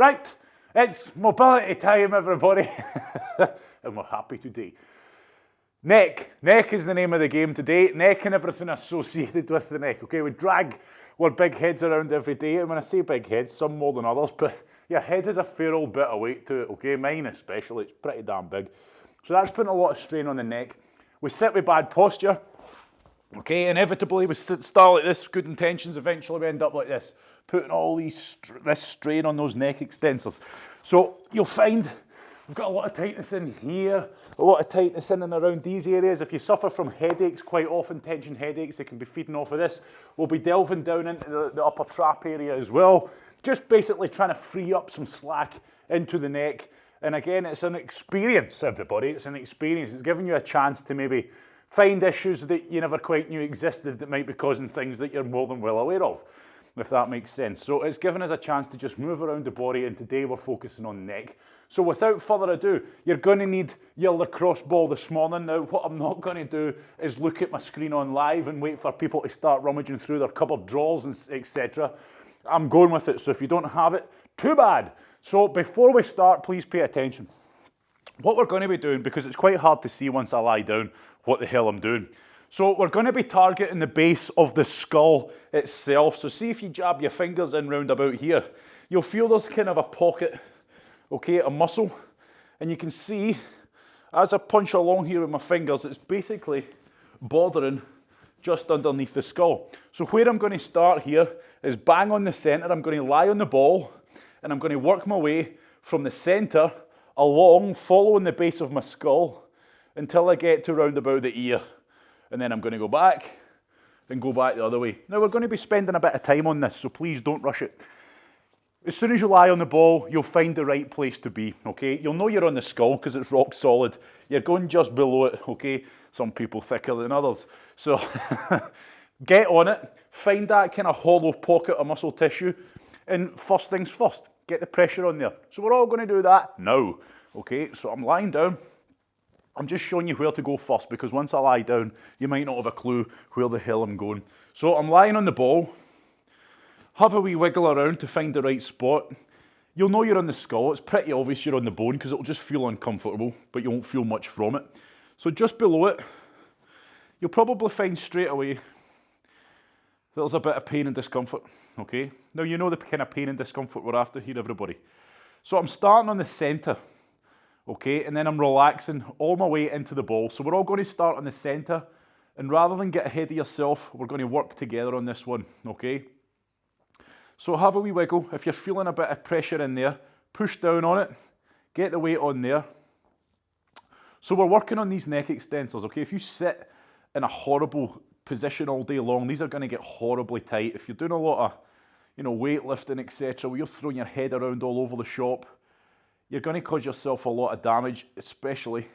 Right, it's mobility time, everybody. And we're happy today. Neck is the name of the game today. Neck and everything associated with the neck. Okay, we drag our big heads around every day. And when I say big heads, some more than others, but your head has a fair old bit of weight to it, okay? Mine especially, it's pretty damn big. So that's putting a lot of strain on the neck. We sit with bad posture, okay? Inevitably, we start like this, good intentions, eventually we end up like this, putting all this strain on those neck extensors. So you'll find we've got a lot of tightness in here, a lot of tightness in and around these areas. If you suffer from headaches, quite often tension headaches, they can be feeding off of this. We'll be delving down into the upper trap area as well. Just basically trying to free up some slack into the neck. And again, it's an experience, everybody. It's an experience. It's giving you a chance to maybe find issues that you never quite knew existed that might be causing things that you're more than well aware of, if that makes sense. So it's given us a chance to just move around the body, and today we're focusing on neck. So without further ado, you're going to need your lacrosse ball this morning. Now, what I'm not going to do is look at my screen on live and wait for people to start rummaging through their cupboard drawers and etc. I'm going with it, so if you don't have it, too bad. So before we start, please pay attention. What we're going to be doing, because it's quite hard to see once I lie down what the hell I'm doing. So we're going to be targeting the base of the skull itself. So see if you jab your fingers in round about here, you'll feel there's kind of a pocket, okay, a muscle. And you can see, as I punch along here with my fingers, it's basically bordering just underneath the skull. So where I'm going to start here is bang on the center. I'm going to lie on the ball, and I'm going to work my way from the center along, following the base of my skull, until I get to round about the ear. And then I'm going to go back and go back the other way. Now we're going to be spending a bit of time on this, so please don't rush it. As soon as you lie on the ball, you'll find the right place to be, okay? You'll know you're on the skull because it's rock solid. You're going just below it, okay? Some people thicker than others. So get on it, find that kind of hollow pocket of muscle tissue, and first things first, get the pressure on there. So we're all going to do that now, okay? So I'm lying down. I'm just showing you where to go first, because once I lie down, you might not have a clue where the hell I'm going. So I'm lying on the ball. Have a wee wiggle around to find the right spot. You'll know you're on the skull. It's pretty obvious you're on the bone because it'll just feel uncomfortable, but you won't feel much from it. So just below it, you'll probably find straight away there's a bit of pain and discomfort, okay? Now you know the kind of pain and discomfort we're after here, everybody. So I'm starting on the center, okay? And then I'm relaxing all my way into the ball. So we're all going to start on the center, and rather than get ahead of yourself, we're going to work together on this one, okay? So have a wee wiggle. If you're feeling a bit of pressure in there, push down on it, get the weight on there. So we're working on these neck extensors, okay? If you sit in a horrible position all day long, these are going to get horribly tight. If you're doing a lot of, weightlifting, etc., where you're throwing your head around all over the shop, you're going to cause yourself a lot of damage, especially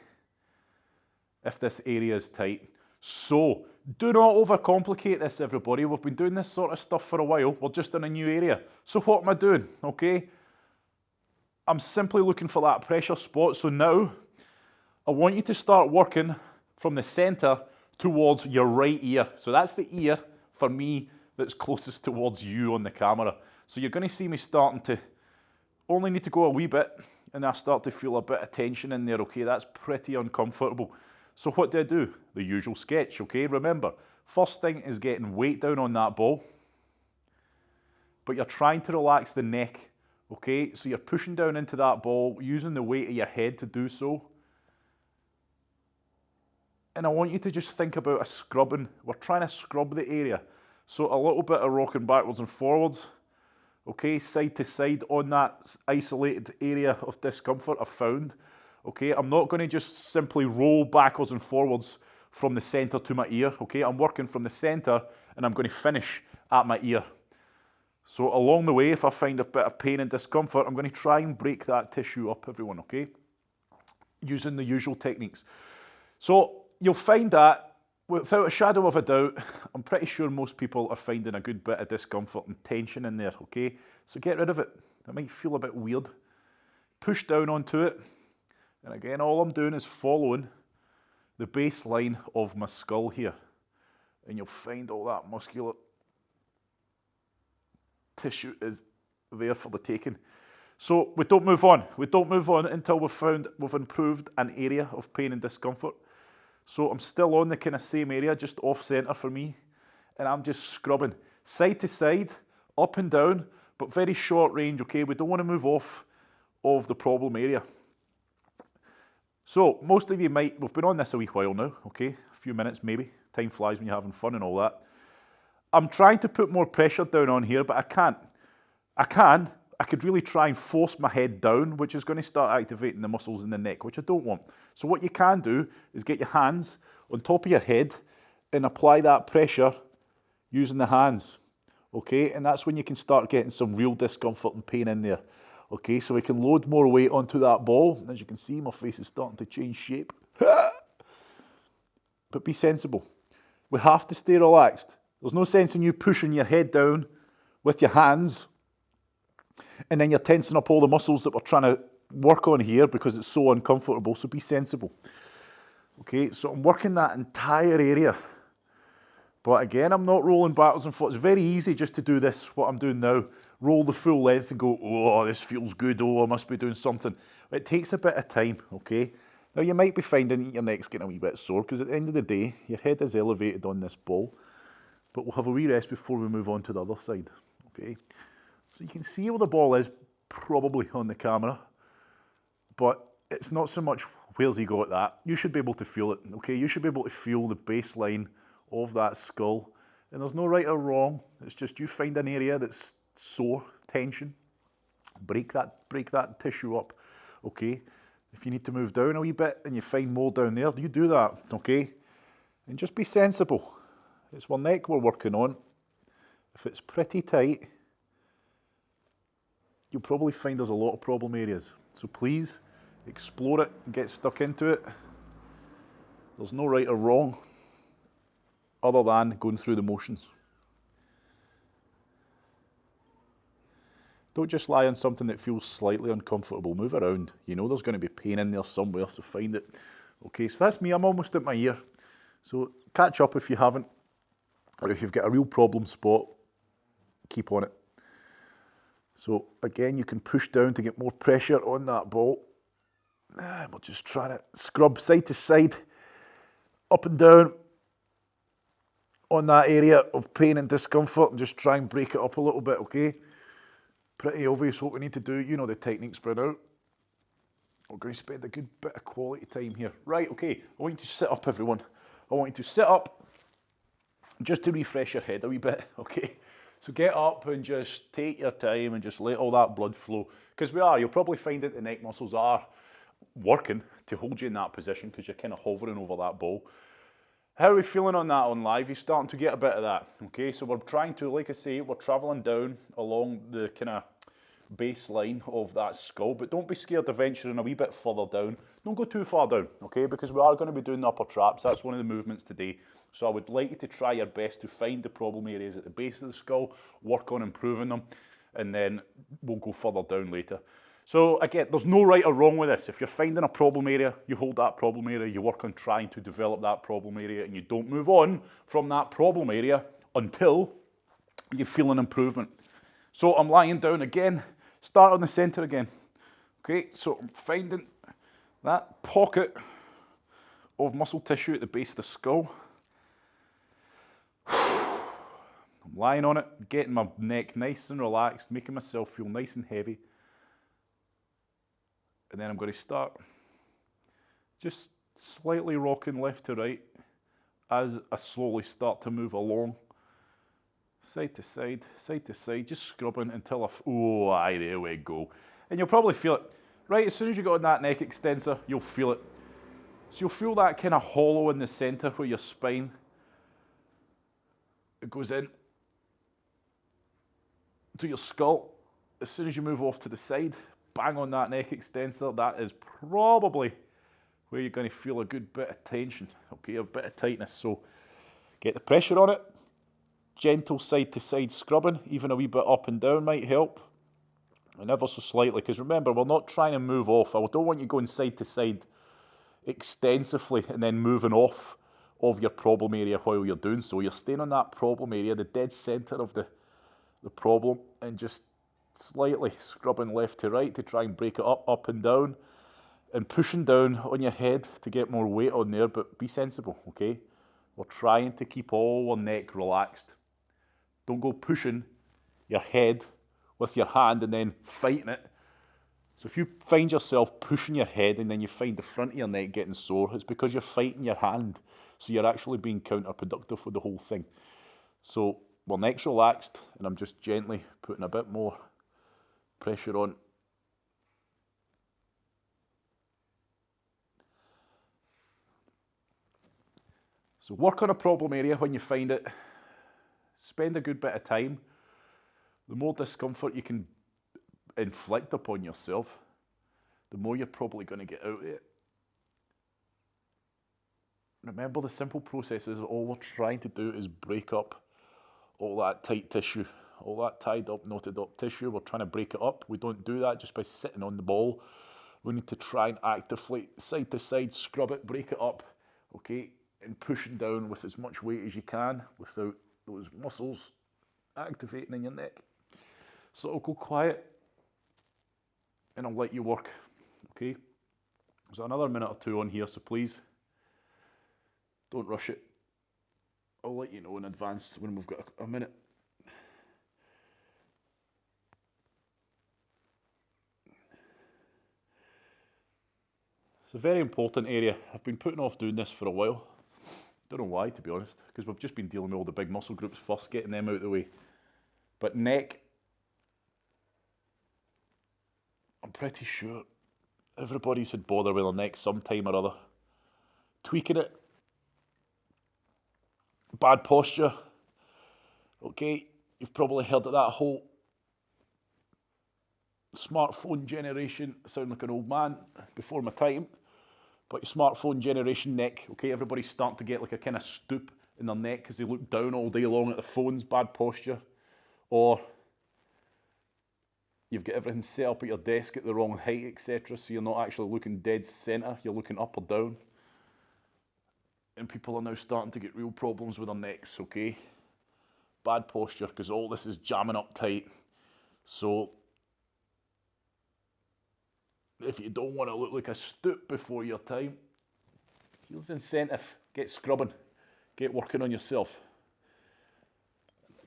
if this area is tight. So do not overcomplicate this, everybody. We've been doing this sort of stuff for a while. We're just in a new area. So what am I doing? Okay, I'm simply looking for that pressure spot. So now I want you to start working from the center towards your right ear. So that's the ear, for me, that's closest towards you on the camera. So you're going to see me starting to only need to go a wee bit, and I start to feel a bit of tension in there, okay? That's pretty uncomfortable. So what do I do? The usual sketch, okay? Remember, first thing is getting weight down on that ball, but you're trying to relax the neck, okay? So you're pushing down into that ball, using the weight of your head to do so. And I want you to just think about a scrubbing. We're trying to scrub the area. So a little bit of rocking backwards and forwards, okay? Side to side on that isolated area of discomfort I've found. Okay, I'm not going to just simply roll backwards and forwards from the center to my ear, okay? I'm working from the center, and I'm going to finish at my ear. So along the way, if I find a bit of pain and discomfort, I'm going to try and break that tissue up, everyone, okay? Using the usual techniques. So you'll find that, without a shadow of a doubt, I'm pretty sure most people are finding a good bit of discomfort and tension in there, okay? So get rid of it. It might feel a bit weird. Push down onto it. And again, all I'm doing is following the baseline of my skull here. And you'll find all that muscular tissue is there for the taking. So we don't move on. We don't move on until we've improved an area of pain and discomfort. So I'm still on the kind of same area, just off center for me. And I'm just scrubbing side to side, up and down, but very short range, okay? We don't want to move off of the problem area. So most of you we've been on this a wee while now, okay? A few minutes maybe. Time flies when you're having fun and all that. I'm trying to put more pressure down on here, but I can't. I could really try and force my head down, which is going to start activating the muscles in the neck, which I don't want. So what you can do is get your hands on top of your head and apply that pressure using the hands, okay? And that's when you can start getting some real discomfort and pain in there, okay? So we can load more weight onto that ball. As you can see, my face is starting to change shape. But be sensible. We have to stay relaxed. There's no sense in you pushing your head down with your hands and then you're tensing up all the muscles that we're trying to work on here because it's so uncomfortable, so be sensible. Okay, so I'm working that entire area. But again, I'm not rolling backwards and forwards. It's very easy just to do this, what I'm doing now. Roll the full length and go, oh, this feels good, oh, I must be doing something. It takes a bit of time, okay? Now, you might be finding your neck's getting a wee bit sore because at the end of the day, your head is elevated on this ball. But we'll have a wee rest before we move on to the other side, okay? So you can see where the ball is, probably on the camera, but it's not so much where's he got that. You should be able to feel it, okay? You should be able to feel the baseline of that skull. And there's no right or wrong. It's just you find an area that's sore, tension, break that tissue up, okay? If you need to move down a wee bit and you find more down there, you do that, okay? And just be sensible. It's our neck we're working on. If it's pretty tight, you'll probably find there's a lot of problem areas. So please explore it and get stuck into it. There's no right or wrong other than going through the motions. Don't just lie on something that feels slightly uncomfortable. Move around. You know there's going to be pain in there somewhere, so find it. Okay, so that's me. I'm almost at my ear. So catch up if you haven't, or if you've got a real problem spot, keep on it. So again, you can push down to get more pressure on that ball. We're just trying to scrub side to side, up and down on that area of pain and discomfort, and just try and break it up a little bit, okay? Pretty obvious what we need to do. You know the technique, spread out. We're going to spend a good bit of quality time here. Right, okay, I want you to sit up, everyone. I want you to sit up just to refresh your head a wee bit, okay? So get up and just take your time and just let all that blood flow. Because you'll probably find that the neck muscles are working to hold you in that position because you're kind of hovering over that ball. How are we feeling on that on live? You're starting to get a bit of that, okay? So we're trying to, like I say, we're traveling down along the kind of baseline of that skull, but don't be scared of venturing a wee bit further down. Don't go too far down, okay? Because we are going to be doing the upper traps. That's one of the movements today. So I would like you to try your best to find the problem areas at the base of the skull, work on improving them, and then we'll go further down later. So again, there's no right or wrong with this. If you're finding a problem area, you hold that problem area, you work on trying to develop that problem area, and you don't move on from that problem area until you feel an improvement. So I'm lying down again, start on the center again. Okay, so I'm finding that pocket of muscle tissue at the base of the skull. I'm lying on it, getting my neck nice and relaxed, making myself feel nice and heavy. And then I'm going to start just slightly rocking left to right as I slowly start to move along. Side to side, just scrubbing until oh, aye, there we go. And you'll probably feel it. Right, as soon as you go on that neck extensor, you'll feel it. So you'll feel that kind of hollow in the center where your spine, it goes in to your skull. As soon as you move off to the side, bang on that neck extensor, that is probably where you're going to feel a good bit of tension, okay, a bit of tightness. So get the pressure on it, gentle side to side scrubbing, even a wee bit up and down might help, and ever so slightly, because remember, we're not trying to move off. I don't want you going side to side extensively and then moving off of your problem area while you're doing so. You're staying on that problem area, the dead center of the problem, and just slightly scrubbing left to right to try and break it up and down, and pushing down on your head to get more weight on there, but be sensible, okay? We're trying to keep all our neck relaxed. Don't go pushing your head with your hand and then fighting it. So if you find yourself pushing your head and then you find the front of your neck getting sore, it's because you're fighting your hand. So you're actually being counterproductive with the whole thing. So my neck's relaxed and I'm just gently putting a bit more pressure on. So work on a problem area when you find it. Spend a good bit of time. The more discomfort you can inflict upon yourself, the more you're probably going to get out of it. Remember, the simple process is all we're trying to do is break up all that tight tissue, all that tied up, knotted up tissue. We're trying to break it up. We don't do that just by sitting on the ball. We need to try and actively, side to side, scrub it, break it up, okay, and pushing down with as much weight as you can without those muscles activating in your neck. So I'll go quiet and I'll let you work, okay? There's another minute or two on here, so please don't rush it. I'll let you know in advance when we've got a minute. It's a very important area. I've been putting off doing this for a while. Don't know why, to be honest, because we've just been dealing with all the big muscle groups first, getting them out of the way. But neck, I'm pretty sure everybody's had bother with their neck sometime or other. Tweaking it, bad posture, okay, you've probably heard of that whole smartphone generation. I sound like an old man before my time, but your smartphone generation neck, okay, everybody's starting to get like a kind of stoop in their neck because they look down all day long at the phones, bad posture, or you've got everything set up at your desk at the wrong height, etc., so you're not actually looking dead centre, you're looking up or down. And people are now starting to get real problems with their necks, okay? Bad posture, because all this is jamming up tight. So if you don't want to look like a stoop before your time, here's the incentive. Get scrubbing. Get working on yourself.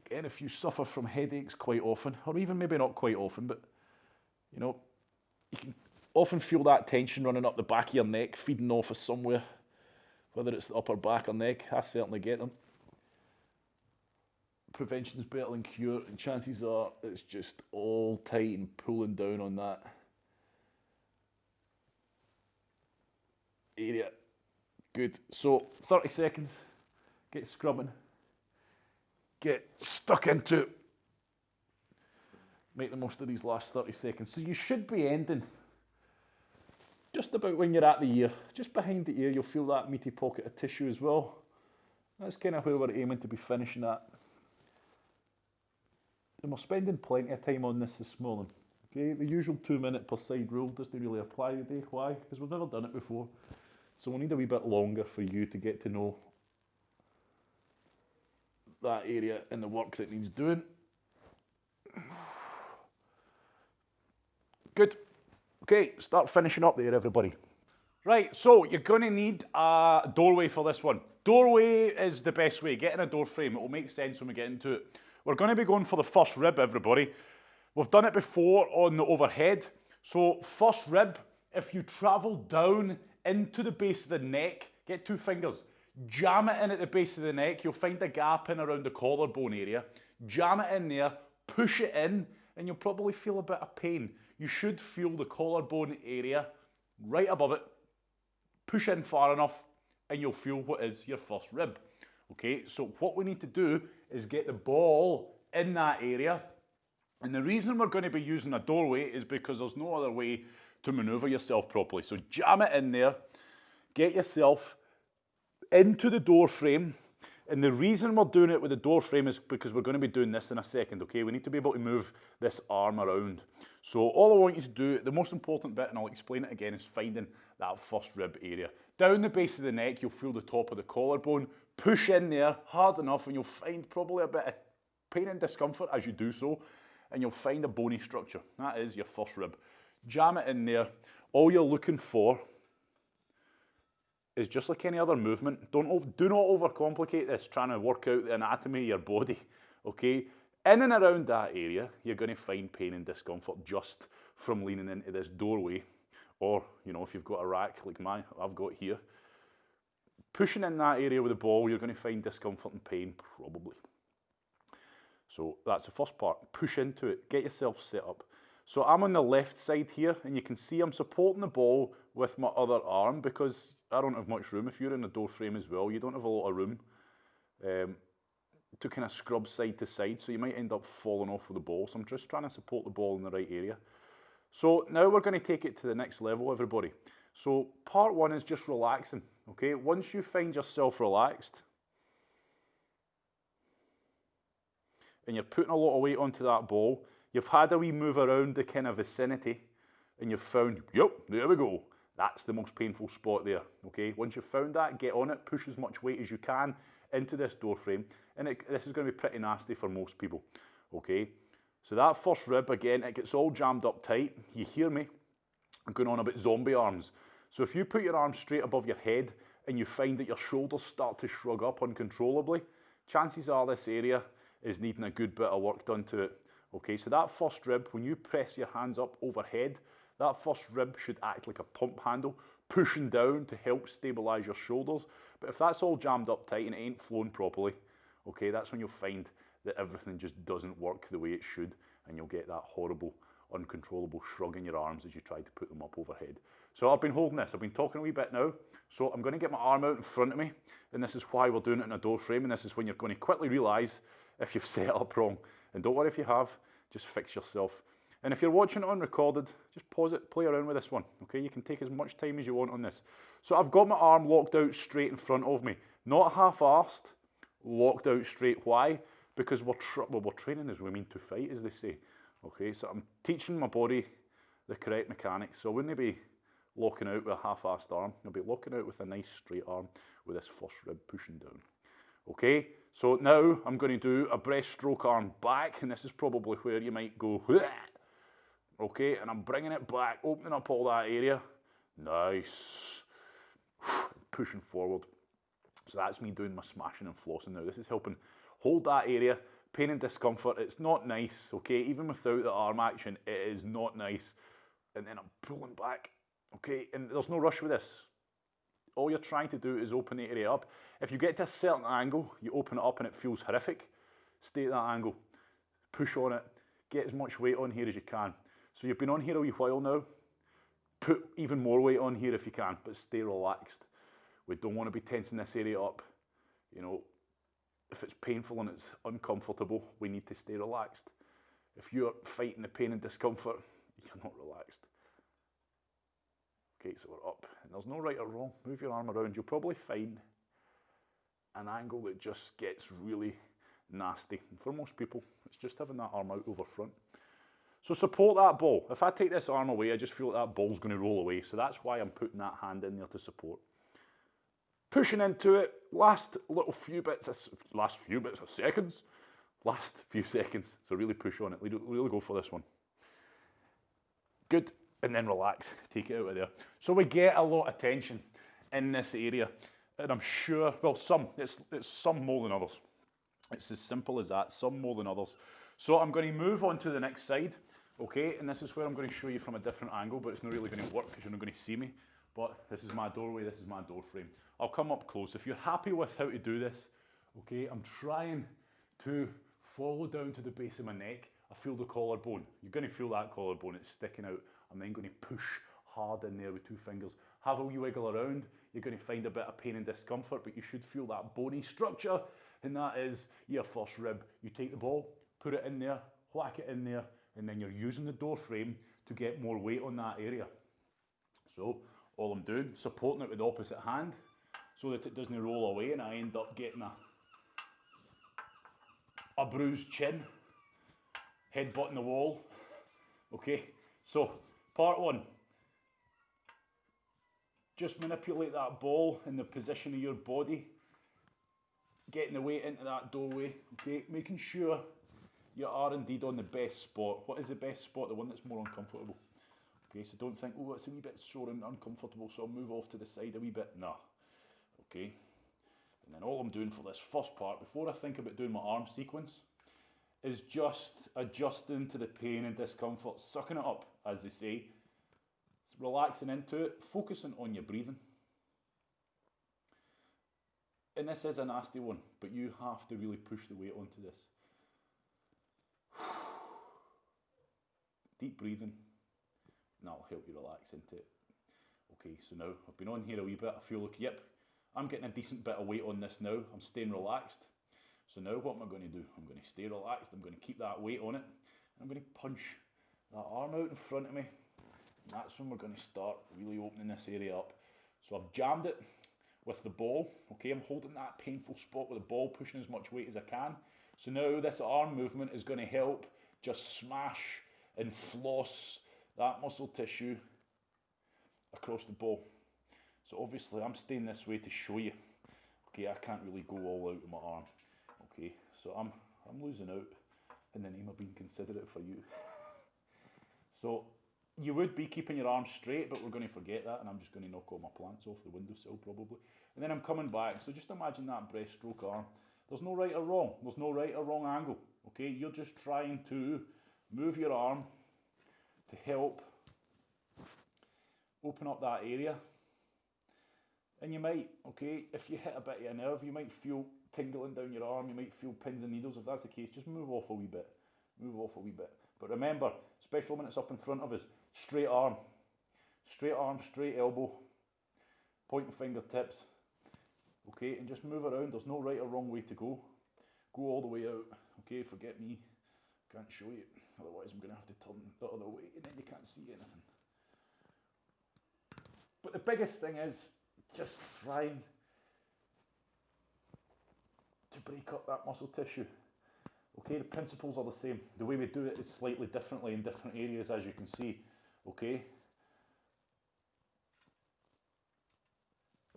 Again, if you suffer from headaches quite often, or even maybe not quite often, but you know, you can often feel that tension running up the back of your neck, feeding off of somewhere, whether it's the upper back or neck. I certainly get them. Prevention's better than cure, and chances are it's just all tight and pulling down on that area. Good. So 30 seconds, get scrubbing, get stuck into it. Make the most of these last 30 seconds. So you should be ending just about when you're at the ear. Just behind the ear, you'll feel that meaty pocket of tissue as well. That's kind of where we're aiming to be finishing at. And we're spending plenty of time on this morning. Okay, the usual 2 minute per side rule doesn't really apply today. Why? Because we've never done it before. So we'll need a wee bit longer for you to get to know that area and the work that needs doing. Good. Okay, start finishing up there, everybody. Right, so you're going to need a doorway for this one. Doorway is the best way. Get in a door frame. It will make sense when we get into it. We're going to be going for the first rib, everybody. We've done it before on the overhead. So first rib, if you travel down into the base of the neck, get 2 fingers, jam it in at the base of the neck. You'll find a gap in around the collarbone area. Jam it in there, push it in, and you'll probably feel a bit of pain. You should feel the collarbone area right above it. Push in far enough, and you'll feel what is your first rib. Okay, so what we need to do is get the ball in that area. And the reason we're going to be using a doorway is because there's no other way to maneuver yourself properly. So jam it in there, get yourself into the door frame. And the reason we're doing it with the door frame is because we're going to be doing this in a second, okay? We need to be able to move this arm around. So all I want you to do, the most important bit, and I'll explain it again, is finding that first rib area. Down the base of the neck, you'll feel the top of the collarbone. Push in there hard enough and you'll find probably a bit of pain and discomfort as you do so. and you'll find a bony structure. That is your first rib. Jam it in there. All you're looking for is just like any other movement. Do not overcomplicate this trying to work out the anatomy of your body, okay? In and around that area, you're going to find pain and discomfort just from leaning into this doorway, or, you know, if you've got a rack like I've got here, pushing in that area with the ball, you're going to find discomfort and pain, probably. So that's the first part. Push into it. Get yourself set up. So I'm on the left side here, and you can see I'm supporting the ball with my other arm because I don't have much room. If you're in the door frame as well, you don't have a lot of room to kind of scrub side to side, so you might end up falling off with the ball. So I'm just trying to support the ball in the right area. So now we're going to take it to the next level, everybody. So part one is just relaxing, okay? Once you find yourself relaxed, and you're putting a lot of weight onto that ball, you've had a wee move around the kind of vicinity, and you've found, yep, there we go. That's the most painful spot there, okay? Once you've found that, get on it, push as much weight as you can into this door frame, and this is going to be pretty nasty for most people, okay? So that first rib, again, it gets all jammed up tight. You hear me? I'm going on about zombie arms. So if you put your arms straight above your head and you find that your shoulders start to shrug up uncontrollably, chances are this area is needing a good bit of work done to it. Okay, so that first rib, when you press your hands up overhead, that first rib should act like a pump handle, pushing down to help stabilize your shoulders. But if that's all jammed up tight and it ain't flown properly, okay, that's when you'll find that everything just doesn't work the way it should, and you'll get that horrible, uncontrollable shrug in your arms as you try to put them up overhead. So I've been holding this, I've been talking a wee bit now, so I'm going to get my arm out in front of me, and this is why we're doing it in a door frame, and this is when you're going to quickly realise if you've set it up wrong. And don't worry if you have, just fix yourself. And if you're watching it unrecorded, just pause it, play around with this one, okay? You can take as much time as you want on this. So I've got my arm locked out straight in front of me, not half-arsed, locked out straight. Why? Because we're training as we mean to fight, as they say. Okay, so I'm teaching my body the correct mechanics. So I wouldn't be locking out with a half-assed arm. I'll be locking out with a nice straight arm with this first rib pushing down. Okay, so now I'm going to do a breaststroke arm back, and this is probably where you might go, okay, and I'm bringing it back, opening up all that area. Nice. Pushing forward. So that's me doing my smashing and flossing now. This is helping hold that area. Pain and discomfort, it's not nice, okay? Even without the arm action, it is not nice. And then I'm pulling back, okay? And there's no rush with this. All you're trying to do is open the area up. If you get to a certain angle, you open it up and it feels horrific, stay at that angle. Push on it. Get as much weight on here as you can. So you've been on here a wee while now. Put even more weight on here if you can, but stay relaxed. We don't want to be tensing this area up. You know, if it's painful and it's uncomfortable, we need to stay relaxed. If you're fighting the pain and discomfort, you're not relaxed. Okay, so we're up. And there's no right or wrong. Move your arm around. You'll probably find an angle that just gets really nasty. And for most people, it's just having that arm out over front. So support that ball. If I take this arm away, I just feel that ball's going to roll away. So that's why I'm putting that hand in there to support. Pushing into it, last few seconds. So really push on it, really go for this one. Good, and then relax, take it out of there. So we get a lot of tension in this area, and I'm sure, well, it's some more than others. It's as simple as that, some more than others. So I'm going to move on to the next side, okay, and this is where I'm going to show you from a different angle, but it's not really going to work because you're not going to see me. But this is my doorway, this is my door frame. I'll come up close. If you're happy with how to do this, okay, I'm trying to follow down to the base of my neck. I feel the collarbone. You're going to feel that collarbone, it's sticking out. I'm then going to push hard in there with 2 fingers. Have a wee wiggle around. You're going to find a bit of pain and discomfort, but you should feel that bony structure, and that is your first rib. You take the ball, put it in there, whack it in there, and then you're using the door frame to get more weight on that area. So all I'm doing, supporting it with the opposite hand so that it doesn't roll away and I end up getting a bruised chin, headbutting the wall. Okay, so part one, just manipulate that ball in the position of your body, getting the weight into that doorway, okay, making sure you are indeed on the best spot. What is the best spot? The one that's more uncomfortable. Okay, so don't think, oh, it's a wee bit sore and uncomfortable, so I'll move off to the side a wee bit. No. Okay. And then all I'm doing for this first part, before I think about doing my arm sequence, is just adjusting to the pain and discomfort, sucking it up, as they say, relaxing into it, focusing on your breathing. And this is a nasty one, but you have to really push the weight onto this. Deep breathing, and that'll help you relax into it. Okay, so now I've been on here a wee bit, I feel like, yep, I'm getting a decent bit of weight on this now, I'm staying relaxed. So now what am I going to do? I'm going to stay relaxed, I'm going to keep that weight on it, and I'm going to punch that arm out in front of me, and that's when we're going to start really opening this area up. So I've jammed it with the ball, okay, I'm holding that painful spot with the ball, pushing as much weight as I can. So now this arm movement is going to help just smash and floss that muscle tissue across the ball. So obviously I'm staying this way to show you, okay, I can't really go all out with my arm, okay, so I'm losing out in the name of being considerate for you. So you would be keeping your arms straight, but we're going to forget that, and I'm just going to knock all my plants off the windowsill probably. And then I'm coming back, so just imagine that breaststroke arm. There's no right or wrong, there's no right or wrong angle, okay, you're just trying to move your arm to help open up that area. And you might, okay, if you hit a bit of a nerve, you might feel tingling down your arm, you might feel pins and needles. If that's the case, just move off a wee bit, move off a wee bit. But remember, especially when it's up in front of us, straight arm, straight elbow, pointing fingertips, okay, and just move around. There's no right or wrong way to go. Go all the way out, okay, forget me, can't show you, otherwise I'm going to have to turn the other way and then you can't see anything. But the biggest thing is just trying to break up that muscle tissue. Okay, the principles are the same. The way we do it is slightly differently in different areas, as you can see. Okay.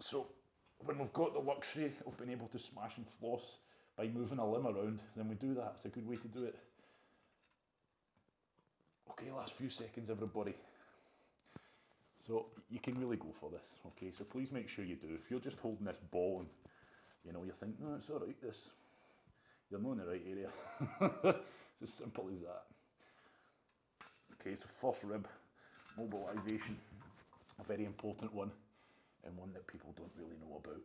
So when we've got the luxury of being able to smash and floss by moving a limb around, then we do that. It's a good way to do it. Okay, last few seconds, everybody. So you can really go for this, okay? So please make sure you do. If you're just holding this ball and, you know, you think, no, it's all right, this, you're not in the right area. It's as simple as that. Okay, so first rib, mobilization, a very important one, and one that people don't really know about,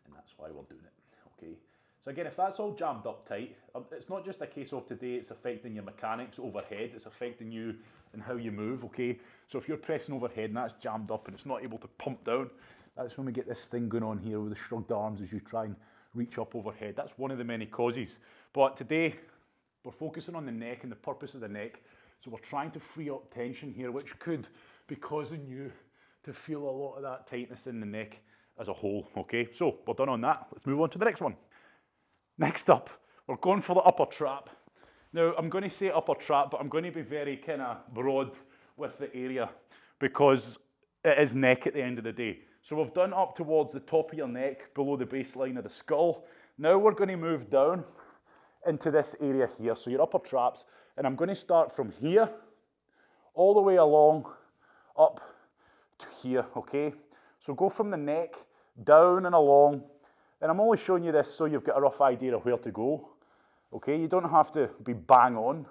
and that's why we're doing it, okay? So again, if that's all jammed up tight, it's not just a case of today it's affecting your mechanics overhead, it's affecting you and how you move, okay? So if you're pressing overhead and that's jammed up and it's not able to pump down, that's when we get this thing going on here with the shrugged arms as you try and reach up overhead. That's one of the many causes. But today, we're focusing on the neck and the purpose of the neck. So we're trying to free up tension here, which could be causing you to feel a lot of that tightness in the neck as a whole, okay? So we're done on that. Let's move on to the next one. Next up, we're going for the upper trap. Now, I'm going to say upper trap, but I'm going to be very kind of broad with the area because it is neck at the end of the day. So we've done up towards the top of your neck, below the baseline of the skull. Now we're going to move down into this area here, so your upper traps, and I'm going to start from here, all the way along, up to here, okay? So go from the neck, down and along, and I'm only showing you this so you've got a rough idea of where to go. Okay, you don't have to be bang on.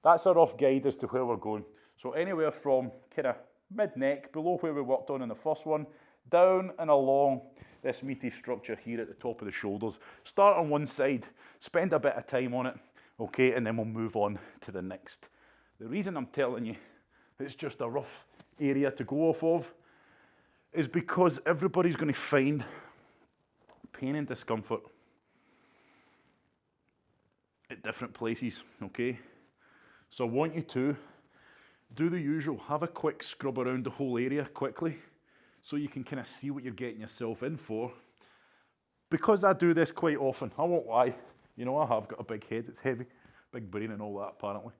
That's a rough guide as to where we're going. So anywhere from kind of mid-neck, below where we worked on in the first one, down and along this meaty structure here at the top of the shoulders. Start on one side, spend a bit of time on it, okay, and then we'll move on to the next. The reason I'm telling you it's just a rough area to go off of is because everybody's going to find pain and discomfort at different places, okay? So I want you to do the usual, have a quick scrub around the whole area quickly so you can kind of see what you're getting yourself in for. Because I do this quite often, I won't lie, you know, I have got a big head, it's heavy, big brain and all that apparently.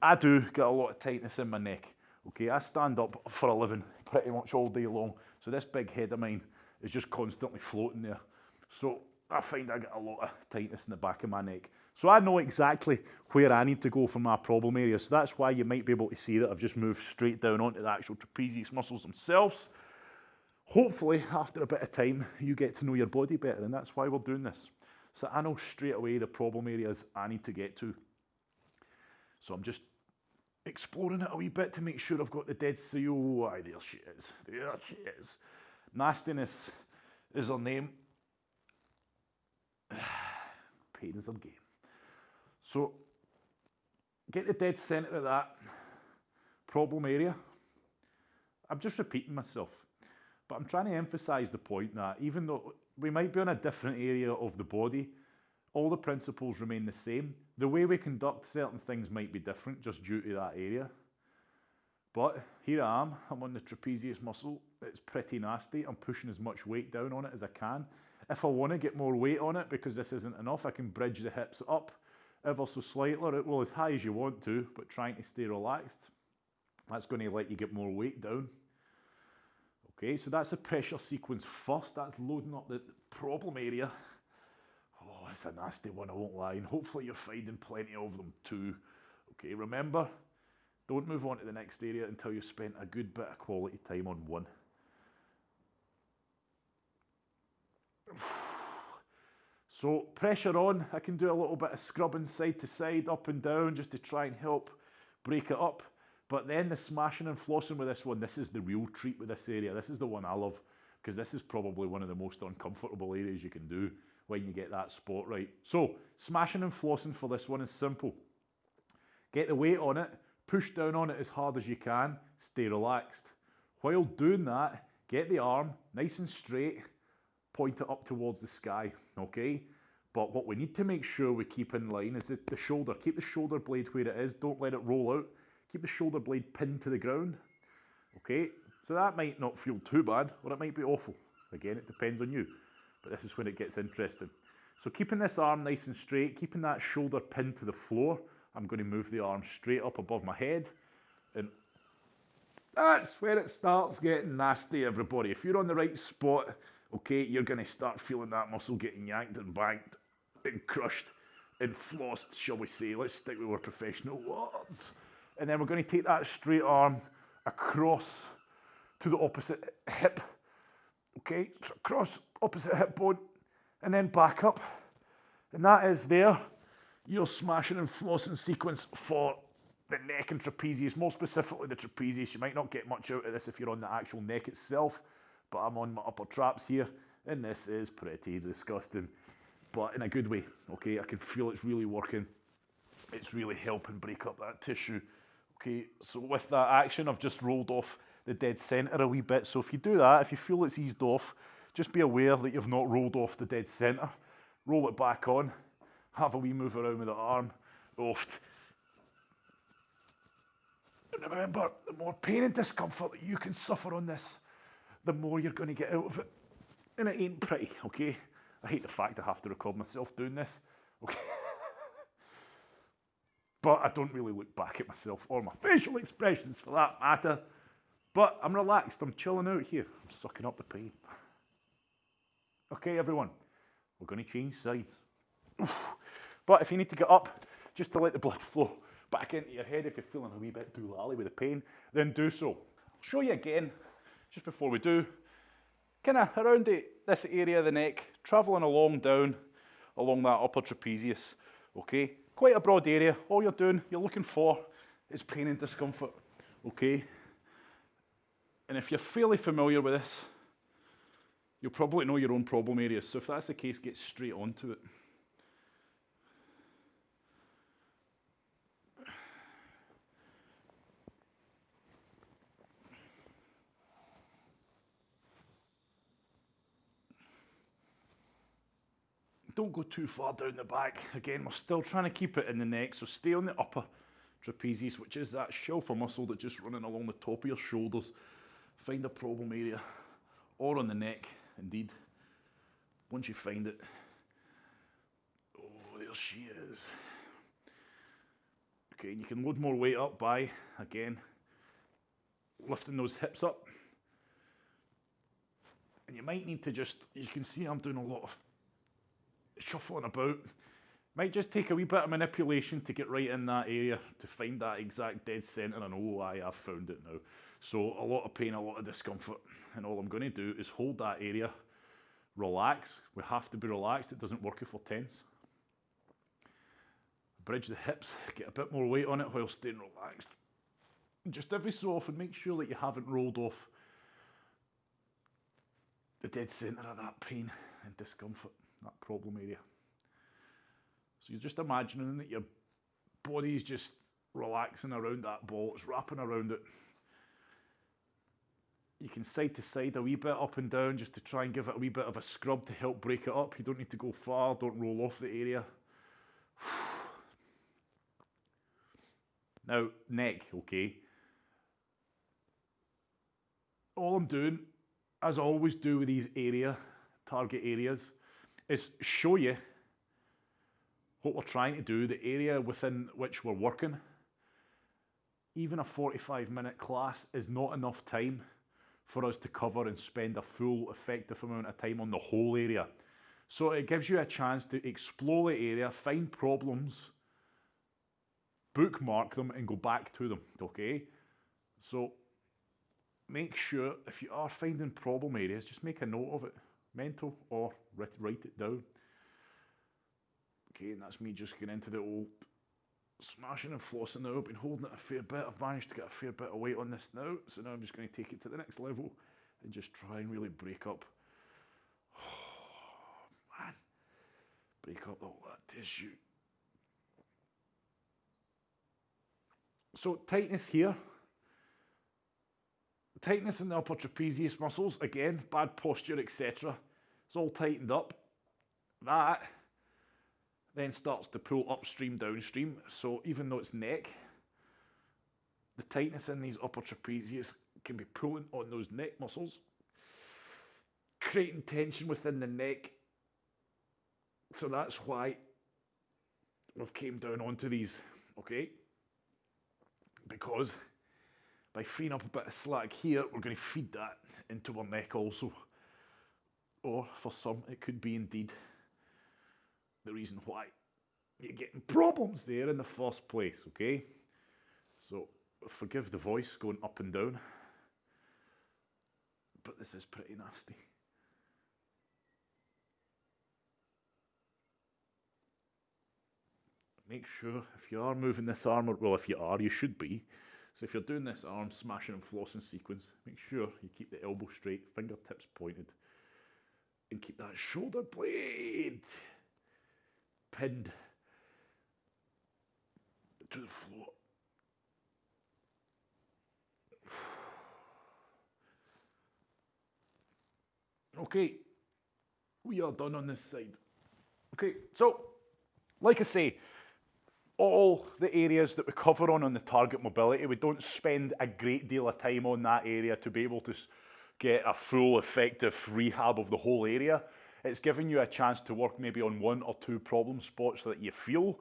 I do get a lot of tightness in my neck, okay? I stand up for a living pretty much all day long, so this big head of mine is just constantly floating there. So I find I get a lot of tightness in the back of my neck. So I know exactly where I need to go for my problem area. So that's why you might be able to see that I've just moved straight down onto the actual trapezius muscles themselves. Hopefully, after a bit of time, you get to know your body better, and that's why we're doing this. So I know straight away the problem areas I need to get to. So I'm just exploring it a wee bit to make sure I've got the dead sea. Oh, aye, there she is. There she is. Nastiness is her name. Pain is her game. So, get the dead centre of that problem area. I'm just repeating myself, but I'm trying to emphasise the point that even though we might be on a different area of the body, all the principles remain the same. The way we conduct certain things might be different just due to that area. But here I am, I'm on the trapezius muscle. It's pretty nasty. I'm pushing as much weight down on it as I can. If I want to get more weight on it, because this isn't enough, I can bridge the hips up ever so slightly, well, as high as you want to, but trying to stay relaxed. That's going to let you get more weight down. Okay, so that's the pressure sequence first. That's loading up the problem area. Oh, it's a nasty one, I won't lie, and hopefully you're finding plenty of them too. Okay, remember, don't move on to the next area until you've spent a good bit of quality time on one. So pressure on, I can do a little bit of scrubbing side to side, up and down, just to try and help break it up. But then the smashing and flossing with this one, this is the real treat with this area. This is the one I love, because this is probably one of the most uncomfortable areas you can do when you get that spot right. So smashing and flossing for this one is simple. Get the weight on it, push down on it as hard as you can, stay relaxed. While doing that, get the arm nice and straight, point it up towards the sky, okay? But what we need to make sure we keep in line is the shoulder. Keep the shoulder blade where it is, don't let it roll out. Keep the shoulder blade pinned to the ground, okay? So that might not feel too bad, or it might be awful. Again, it depends on you, but this is when it gets interesting. So keeping this arm nice and straight, keeping that shoulder pinned to the floor, I'm going to move the arm straight up above my head, and that's where it starts getting nasty, everybody. If you're on the right spot, okay, you're going to start feeling that muscle getting yanked and banked and crushed and flossed, shall we say. Let's stick with our professional words. And then we're going to take that straight arm across to the opposite hip. Okay, so across opposite hip bone and then back up. And that is there your smashing and flossing sequence for the neck and trapezius, more specifically the trapezius. You might not get much out of this if you're on the actual neck itself, but I'm on my upper traps here, and this is pretty disgusting, but in a good way, okay? I can feel it's really working. It's really helping break up that tissue, okay? So with that action, I've just rolled off the dead center a wee bit. So if you do that, if you feel it's eased off, just be aware that you've not rolled off the dead center. Roll it back on, have a wee move around with the arm, off. And remember, the more pain and discomfort that you can suffer on this, the more you're going to get out of it. And it ain't pretty, okay? I hate the fact I have to record myself doing this, okay? But I don't really look back at myself or my facial expressions for that matter. But I'm relaxed, I'm chilling out here. I'm sucking up the pain. Okay, everyone, we're going to change sides. But if you need to get up, just to let the blood flow back into your head, if you're feeling a wee bit doolally with the pain, then do so. I'll show you again, just before we do, kind of around this area of the neck, travelling along down, along that upper trapezius, okay? Quite a broad area. All you're doing, you're looking for is pain and discomfort, okay? And if you're fairly familiar with this, you'll probably know your own problem areas. So if that's the case, get straight onto it. Don't go too far down the back. Again, we're still trying to keep it in the neck, so stay on the upper trapezius, which is that shelfer muscle that's just running along the top of your shoulders. Find a problem area, or on the neck, indeed. Once you find it, oh, there she is. Okay, and you can load more weight up by, again, lifting those hips up. And you might need to just, you can see I'm doing a lot of shuffling about. Might just take a wee bit of manipulation to get right in that area, to find that exact dead centre, and oh, I've found it now. So a lot of pain, a lot of discomfort, and all I'm going to do is hold that area, relax. We have to be relaxed, it doesn't work if we're tense. Bridge the hips, get a bit more weight on it while staying relaxed. And just every so often, make sure that you haven't rolled off the dead centre of that pain and discomfort, that problem area. So you're just imagining that your body's just relaxing around that ball, it's wrapping around it. You can side to side, a wee bit up and down, just to try and give it a wee bit of a scrub to help break it up. You don't need to go far, don't roll off the area. Now, neck, okay. All I'm doing, as I always do with these target areas, is show you what we're trying to do, the area within which we're working. Even a 45-minute class is not enough time for us to cover and spend a full effective amount of time on the whole area. So it gives you a chance to explore the area, find problems, bookmark them and go back to them, okay? So make sure if you are finding problem areas, just make a note of it, mental or write it down. Okay, and that's me just getting into the old smashing and flossing now. I've been holding it a fair bit. I've managed to get a fair bit of weight on this now. So now I'm just going to take it to the next level and just try and really break up. Oh, man. Break up all that tissue. So tightness here. Tightness in the upper trapezius muscles. Again, bad posture, etc. It's all tightened up. That then starts to pull upstream, downstream. So even though it's neck, the tightness in these upper trapezius can be pulling on those neck muscles, creating tension within the neck. So that's why we've came down onto these, okay? Because by freeing up a bit of slack here, we're going to feed that into our neck also. Or for some, it could be indeed the reason why you're getting problems there in the first place, okay? So forgive the voice going up and down, but this is pretty nasty. Make sure if you are moving this arm, or well, if you are, you should be. So if you're doing this arm smashing and flossing sequence, make sure you keep the elbow straight, fingertips pointed, and keep that shoulder blade pinned to the floor. Okay, we are done on this side. Okay, so like I say, all the areas that we cover on the target mobility, we don't spend a great deal of time on that area to be able to get a full effective rehab of the whole area. It's giving you a chance to work maybe on one or two problem spots that you feel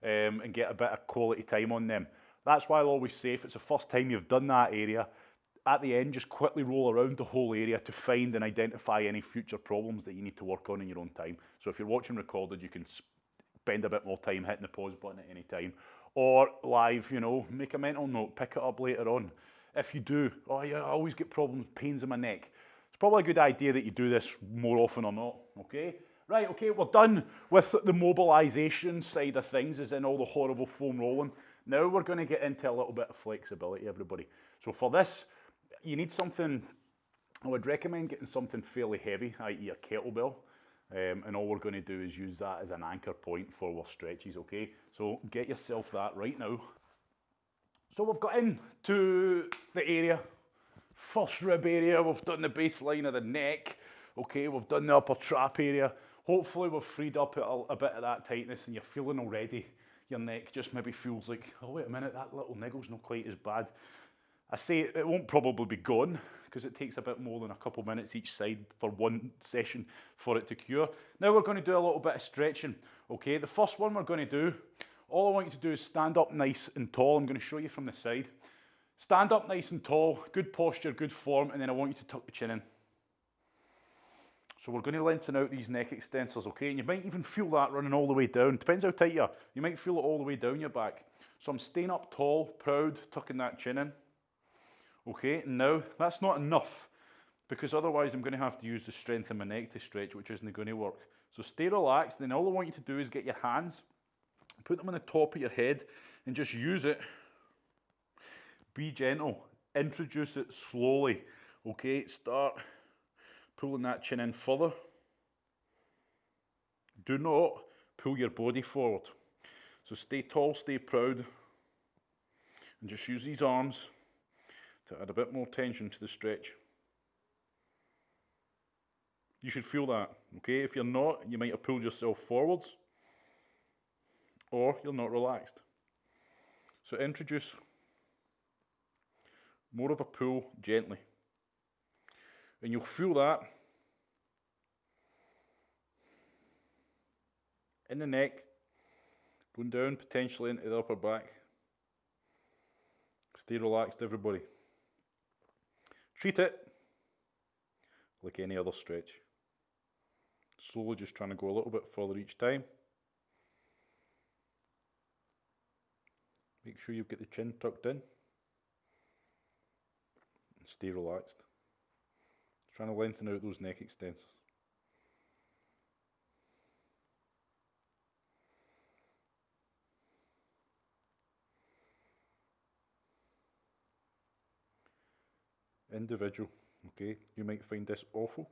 and get a bit of quality time on them. That's why I'll always say if it's the first time you've done that area, at the end just quickly roll around the whole area to find and identify any future problems that you need to work on in your own time. So if you're watching recorded, you can spend a bit more time hitting the pause button at any time. Or live, you know, make a mental note, pick it up later on. If you do, oh yeah, I always get problems, pains in my neck. It's probably a good idea that you do this more often or not, okay? Right, okay, we're done with the mobilization side of things, as in all the horrible foam rolling. Now we're going to get into a little bit of flexibility, everybody. So for this, you need something, I would recommend getting something fairly heavy, i.e. a kettlebell. And all we're going to do is use that as an anchor point for our stretches, okay? So get yourself that right now. So we've got into the area, first rib area, we've done the baseline of the neck, okay, we've done the upper trap area. Hopefully we've freed up a bit of that tightness and you're feeling already, your neck just maybe feels like, oh wait a minute, that little niggle's not quite as bad. I say it won't probably be gone because it takes a bit more than a couple minutes each side for one session for it to cure. Now we're going to do a little bit of stretching, okay? The first one we're going to do, all I want you to do is stand up nice and tall. I'm going to show you from the side. Stand up nice and tall, good posture, good form, and then I want you to tuck the chin in. So we're going to lengthen out these neck extensors, okay? And you might even feel that running all the way down. Depends how tight you are. You might feel it all the way down your back. So I'm staying up tall, proud, tucking that chin in. Okay, now that's not enough because otherwise I'm going to have to use the strength in my neck to stretch, which isn't going to work. So stay relaxed, and all I want you to do is get your hands, put them on the top of your head, and just use it. Be gentle. Introduce it slowly. Okay, start pulling that chin in further. Do not pull your body forward. So stay tall, stay proud, and just use these arms to add a bit more tension to the stretch. You should feel that, okay? If you're not, you might have pulled yourself forwards, or you're not relaxed. So introduce more of a pull gently. And you'll feel that in the neck, going down potentially into the upper back. Stay relaxed, everybody. Treat it like any other stretch. Slowly just trying to go a little bit further each time. Make sure you've got the chin tucked in. And stay relaxed. Trying to lengthen out those neck extensors. Individual, okay? You might find this awful.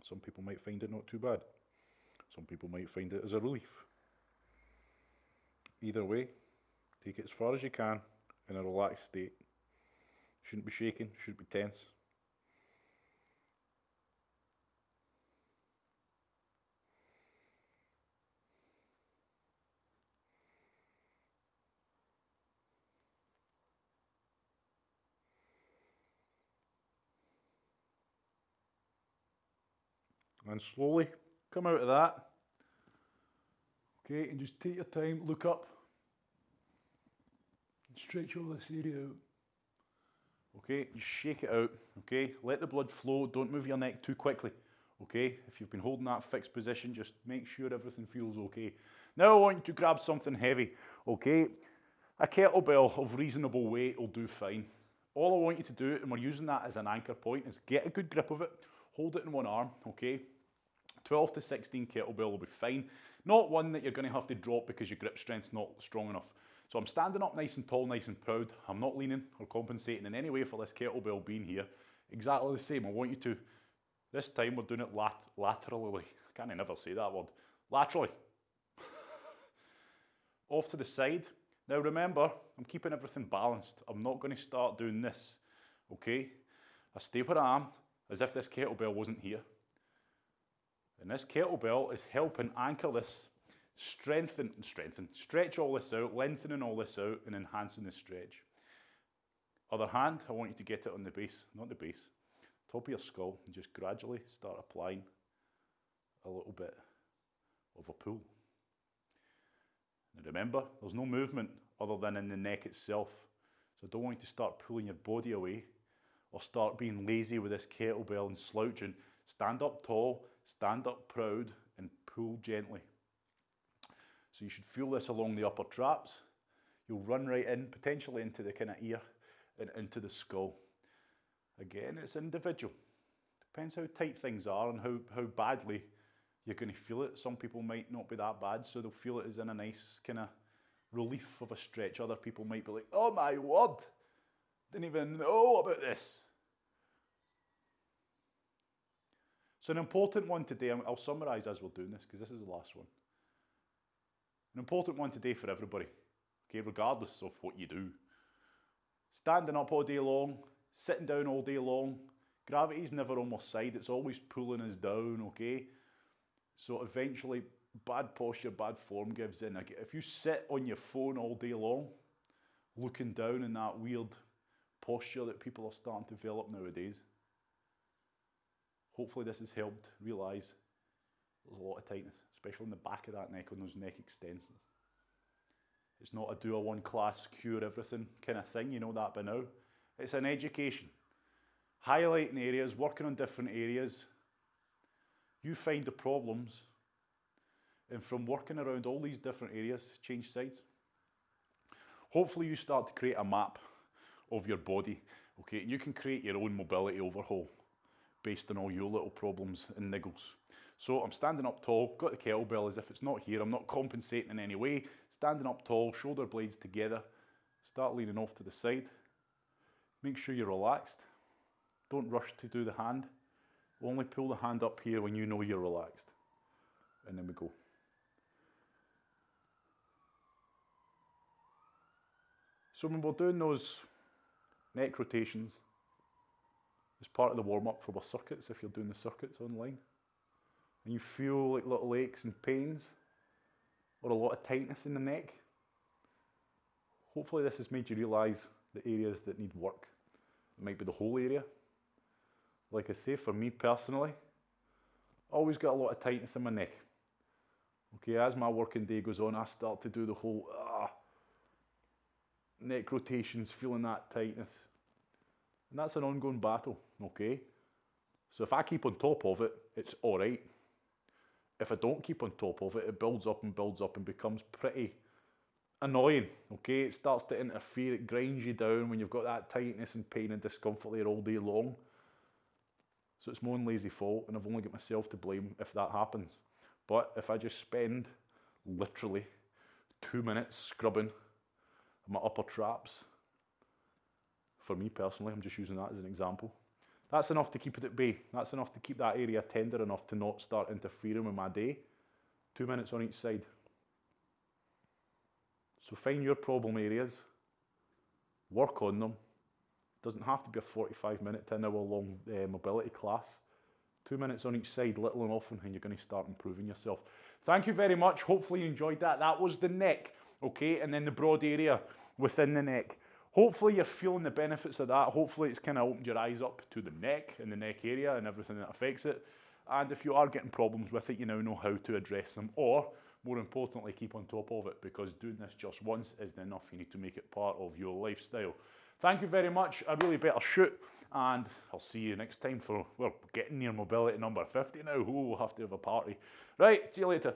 Some people might find it not too bad. Some people might find it as a relief. Either way, take it as far as you can in a relaxed state. Shouldn't be shaking, shouldn't be tense. And slowly come out of that. Okay, and just take your time, look up. Stretch all this area out. Okay, just shake it out. Okay, let the blood flow. Don't move your neck too quickly. Okay, if you've been holding that fixed position, just make sure everything feels okay. Now I want you to grab something heavy. Okay, a kettlebell of reasonable weight will do fine. All I want you to do, and we're using that as an anchor point, is get a good grip of it. Hold it in one arm. Okay. 12 to 16 kettlebell will be fine. Not one that you're going to have to drop because your grip strength's not strong enough. So I'm standing up nice and tall, nice and proud. I'm not leaning or compensating in any way for this kettlebell being here. Exactly the same. I want you to, this time we're doing it laterally. I can't never say that word. Laterally. Off to the side. Now remember, I'm keeping everything balanced. I'm not going to start doing this. Okay? I stay where I am as if this kettlebell wasn't here. And this kettlebell is helping anchor this, stretch all this out, lengthening all this out, and enhancing the stretch. Other hand, I want you to get it on the base, not the base, top of your skull, and just gradually start applying a little bit of a pull. And remember, there's no movement other than in the neck itself. So I don't want you to start pulling your body away or start being lazy with this kettlebell and slouching. Stand up tall, stand up proud, and pull gently. So you should feel this along the upper traps. You'll run right in, potentially into the kind of ear and into the skull. Again, it's individual. Depends how tight things are and how badly you're going to feel it. Some people might not be that bad, so they'll feel it as in a nice kind of relief of a stretch. Other people might be like, oh my word, didn't even know about this. So an important one today, I'll summarise as we're doing this because this is the last one. An important one today for everybody, okay, regardless of what you do. Standing up all day long, sitting down all day long, gravity's never on our side, it's always pulling us down, okay? So eventually, bad posture, bad form gives in. If you sit on your phone all day long, looking down in that weird posture that people are starting to develop nowadays, hopefully this has helped realise there's a lot of tightness, especially in the back of that neck on those neck extensors. It's not a do a one class cure everything kind of thing, you know that by now. It's an education. Highlighting areas, working on different areas, you find the problems, and from working around all these different areas, change sides. Hopefully you start to create a map of your body, okay, and you can create your own mobility overhaul based on all your little problems and niggles. So I'm standing up tall, got the kettlebell as if it's not here, I'm not compensating in any way, standing up tall, shoulder blades together, start leaning off to the side, make sure you're relaxed, don't rush to do the hand, only pull the hand up here when you know you're relaxed, and then we go. So when we're doing those neck rotations, it's part of the warm-up for our circuits, if you're doing the circuits online, and you feel like little aches and pains, or a lot of tightness in the neck, hopefully this has made you realise the areas that need work. It might be the whole area. Like I say, for me personally, I always got a lot of tightness in my neck. Okay, as my working day goes on, I start to do the whole neck rotations, feeling that tightness. And that's an ongoing battle, okay? So if I keep on top of it, it's alright. If I don't keep on top of it, it builds up and becomes pretty annoying, okay? It starts to interfere, it grinds you down when you've got that tightness and pain and discomfort there all day long. So it's my own lazy fault, and I've only got myself to blame if that happens. But if I just spend literally 2 minutes scrubbing my upper traps, for me personally, I'm just using that as an example, that's enough to keep it at bay. That's enough to keep that area tender enough to not start interfering with my day. 2 minutes on each side. So find your problem areas, work on them. It doesn't have to be a 45-minute to an hour long mobility class. 2 minutes on each side, little and often, and you're going to start improving yourself. Thank you very much. Hopefully you enjoyed that. That was the neck, okay, and then the broad area within the neck. Hopefully you're feeling the benefits of that. Hopefully it's kind of opened your eyes up to the neck and the neck area and everything that affects it. And if you are getting problems with it, you now know how to address them, or more importantly, keep on top of it, because doing this just once isn't enough. You need to make it part of your lifestyle. Thank you very much. I really better shoot, and I'll see you next time for, well, getting near mobility number 50 now. Ooh, we'll have to have a party. Right, see you later.